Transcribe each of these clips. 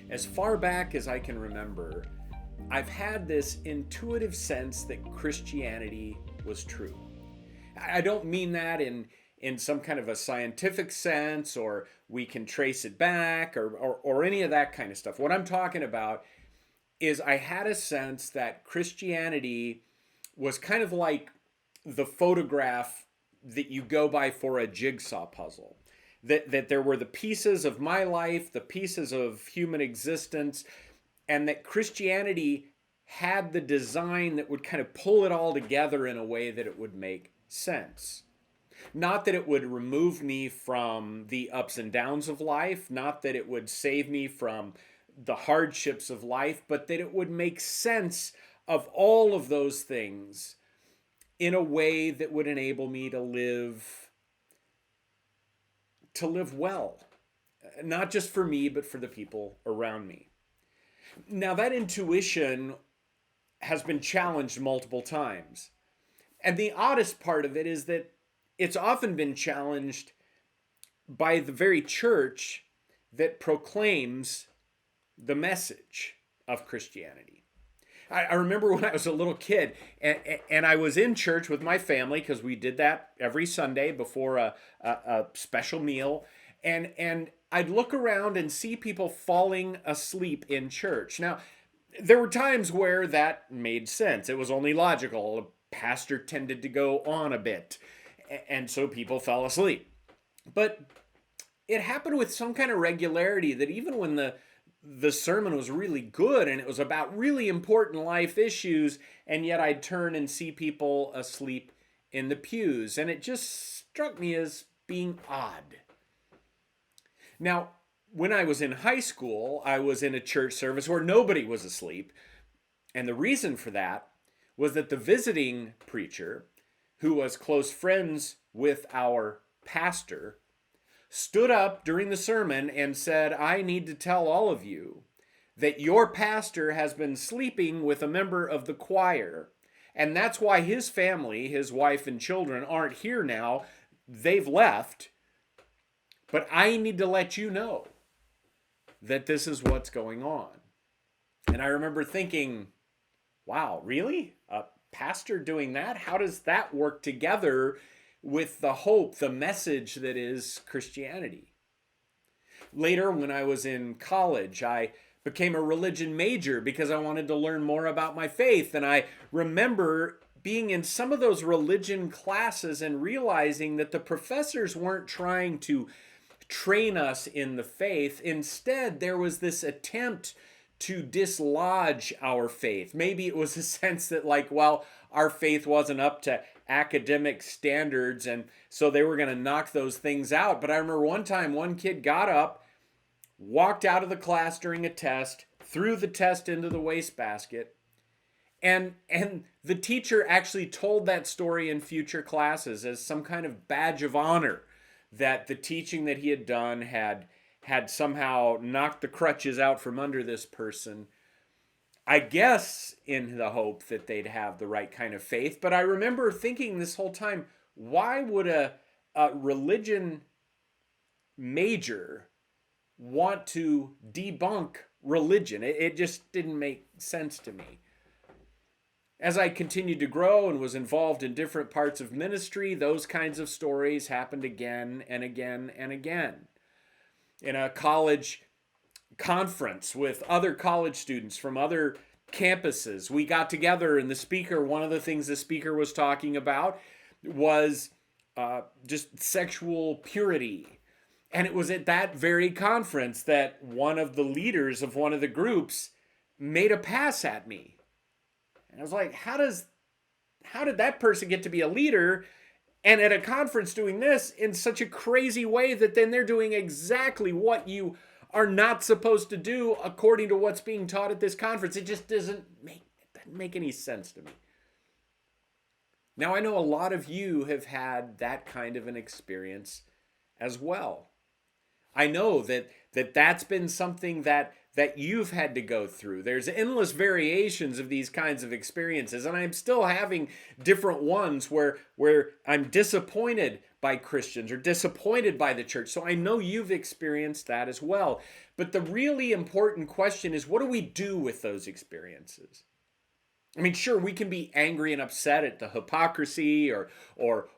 As far back as I can remember, I've had this intuitive sense that Christianity was true. I don't mean that in some kind of a scientific sense, or we can trace it back, or any of that kind of stuff. What I'm talking about is I had a sense that Christianity was kind of like the photograph that you go by for a jigsaw puzzle. That there were the pieces of my life, the pieces of human existence, and that Christianity had the design that would kind of pull it all together in a way that it would make sense. Not that it would remove me from the ups and downs of life, not that it would save me from the hardships of life, but that it would make sense of all of those things in a way that would enable me to live well, not just for me, but for the people around me. Now, that intuition has been challenged multiple times. And the oddest part of it is that it's often been challenged by the very church that proclaims the message of Christianity. I remember when I was a little kid and I was in church with my family, because we did that every Sunday before a special meal. And I'd look around and see people falling asleep in church. Now, there were times where that made sense. It was only logical. The pastor tended to go on a bit, and so people fell asleep. But it happened with some kind of regularity that even when the sermon was really good and it was about really important life issues, and yet I'd turn and see people asleep in the pews. And it just struck me as being odd. Now, when I was in high school, I was in a church service where nobody was asleep. And the reason for that was that the visiting preacher, who was close friends with our pastor, stood up during the sermon and said, "I need to tell all of you that your pastor has been sleeping with a member of the choir. And that's why his family, his wife and children, aren't here now. They've left. But I need to let you know that this is what's going on." And I remember thinking, wow, really? A pastor doing that? How does that work together with the hope, the message that is Christianity? Later, when I was in college, I became a religion major because I wanted to learn more about my faith. And I remember being in some of those religion classes and realizing that the professors weren't trying to train us in the faith. Instead, there was this attempt to dislodge our faith. Maybe it was a sense that, like, well, our faith wasn't up to academic standards, and so they were going to knock those things out. But I remember one time one kid got up, walked out of the class during a test, threw the test into the wastebasket, and the teacher actually told that story in future classes as some kind of badge of honor, that the teaching that he had done had somehow knocked the crutches out from under this person. I guess in the hope that they'd have the right kind of faith. But I remember thinking this whole time, why would a religion major want to debunk religion? It just didn't make sense to me. As I continued to grow and was involved in different parts of ministry, those kinds of stories happened again and again and again. In a college conference with other college students from other campuses, we got together, and one of the things the speaker was talking about was just sexual purity. And it was at that very conference that one of the leaders of one of the groups made a pass at me. And I was like, how did that person get to be a leader and at a conference doing this in such a crazy way that then they're doing exactly what you are not supposed to do according to what's being taught at this conference? It just doesn't make any sense to me. Now, I know a lot of you have had that kind of an experience as well. I know that that's been something that that you've had to go through. There's endless variations of these kinds of experiences, and I'm still having different ones where I'm disappointed by Christians or disappointed by the church. So I know you've experienced that as well. But the really important question is, what do we do with those experiences? I mean, sure, we can be angry and upset at the hypocrisy or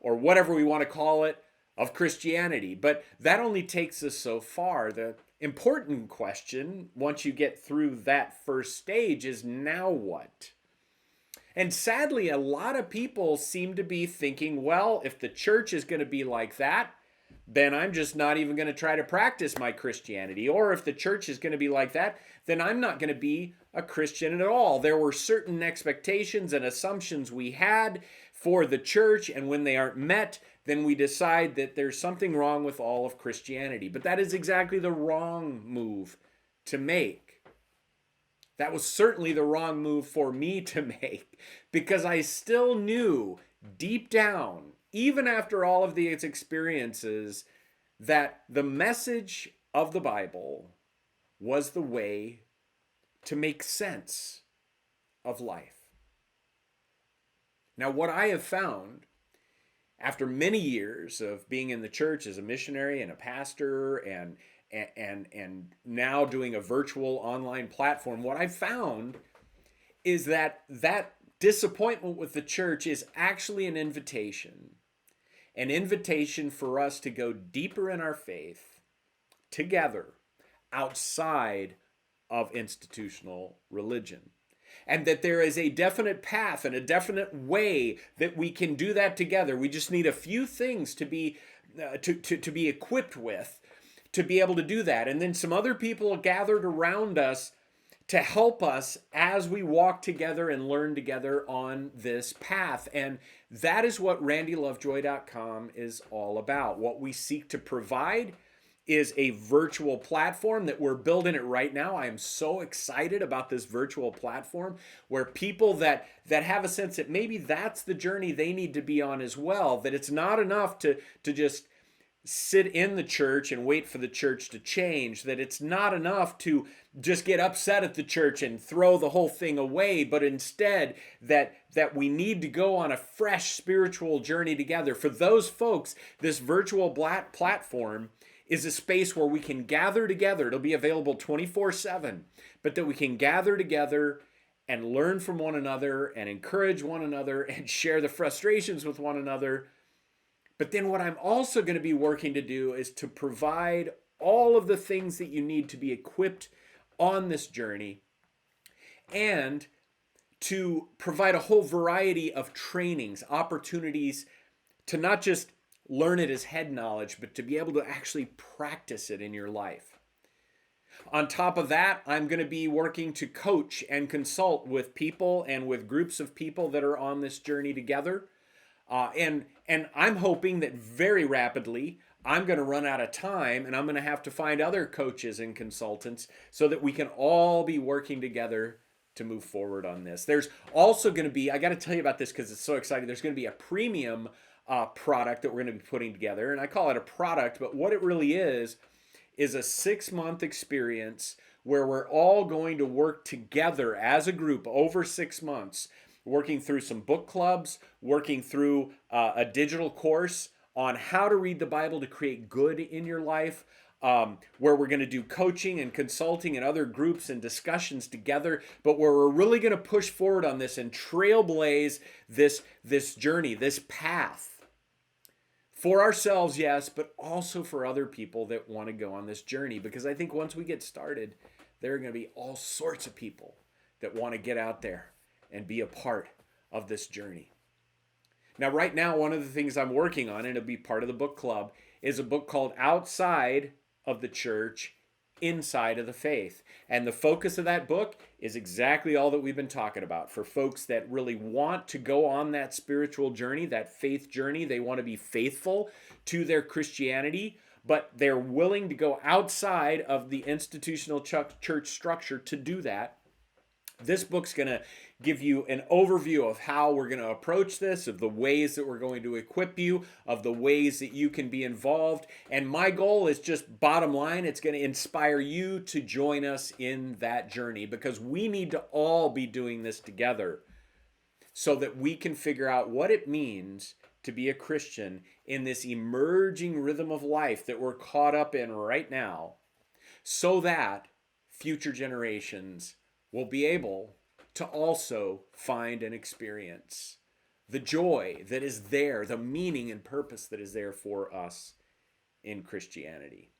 whatever we want to call it of Christianity, but that only takes us so far. The important question, once you get through that first stage, is now what? And sadly, a lot of people seem to be thinking, well, if the church is going to be like that, then I'm just not even going to try to practice my Christianity. Or if the church is going to be like that, then I'm not going to be a Christian at all. There were certain expectations and assumptions we had for the church, and when they aren't met, then we decide that there's something wrong with all of Christianity. But that is exactly the wrong move to make. That was certainly the wrong move for me to make, because I still knew deep down, even after all of these experiences, that the message of the Bible was the way to make sense of life. Now, what I have found after many years of being in the church as a missionary and a pastor and now doing a virtual online platform, what I've found is that disappointment with the church is actually an invitation for us to go deeper in our faith together outside of institutional religion. And that there is a definite path and a definite way that we can do that together. We just need a few things to be equipped with to be able to do that. And then some other people gathered around us to help us as we walk together and learn together on this path. And that is what randylovejoy.com is all about. What we seek to provide is a virtual platform that we're building it right now. I am so excited about this virtual platform where people that have a sense that maybe that's the journey they need to be on as well, that it's not enough to just sit in the church and wait for the church to change, that it's not enough to just get upset at the church and throw the whole thing away, but instead that we need to go on a fresh spiritual journey together. For those folks, this virtual platform is a space where we can gather together. It'll be available 24/7, but that we can gather together and learn from one another and encourage one another and share the frustrations with one another. But then what I'm also going to be working to do is to provide all of the things that you need to be equipped on this journey, and to provide a whole variety of trainings, opportunities to not just learn it as head knowledge, but to be able to actually practice it in your life. On top of that, I'm going to be working to coach and consult with people and with groups of people that are on this journey together. And I'm hoping that very rapidly I'm going to run out of time and I'm going to have to find other coaches and consultants so that we can all be working together to move forward on this. There's also going to be, I got to tell you about this because it's so exciting, there's going to be a premium product that we're going to be putting together. And I call it a product, but what it really is a 6-month experience where we're all going to work together as a group over 6 months, working through some book clubs, working through a digital course on how to read the Bible to create good in your life, where we're going to do coaching and consulting and other groups and discussions together, but where we're really going to push forward on this and trailblaze this journey, this path. For ourselves, yes, but also for other people that want to go on this journey. Because I think once we get started, there are going to be all sorts of people that want to get out there and be a part of this journey. Now, right now, one of the things I'm working on, and it'll be part of the book club, is a book called Outside of the Church, Inside of the Faith. And the focus of that book is exactly all that we've been talking about. For folks that really want to go on that spiritual journey, that faith journey, they want to be faithful to their Christianity, but they're willing to go outside of the institutional church structure to do that. This book's going to give you an overview of how we're going to approach this, of the ways that we're going to equip you, of the ways that you can be involved. And my goal is just bottom line, it's going to inspire you to join us in that journey, because we need to all be doing this together so that we can figure out what it means to be a Christian in this emerging rhythm of life that we're caught up in right now, so that future generations will be able to also find and experience the joy that is there, the meaning and purpose that is there for us in Christianity.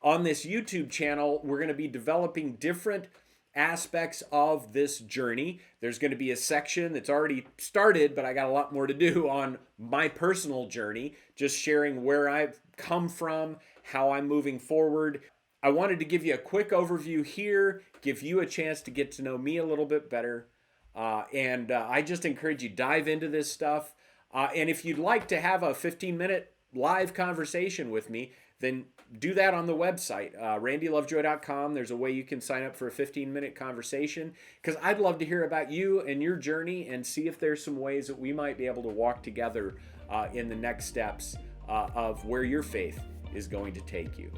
On this YouTube channel, we're going to be developing different aspects of this journey. There's going to be a section that's already started, but I got a lot more to do on my personal journey, just sharing where I've come from, how I'm moving forward. I wanted to give you a quick overview here, give you a chance to get to know me a little bit better. And I just encourage you, dive into this stuff. And if you'd like to have a 15-minute live conversation with me, then do that on the website, randylovejoy.com. There's a way you can sign up for a 15-minute conversation, because I'd love to hear about you and your journey and see if there's some ways that we might be able to walk together in the next steps of where your faith is going to take you.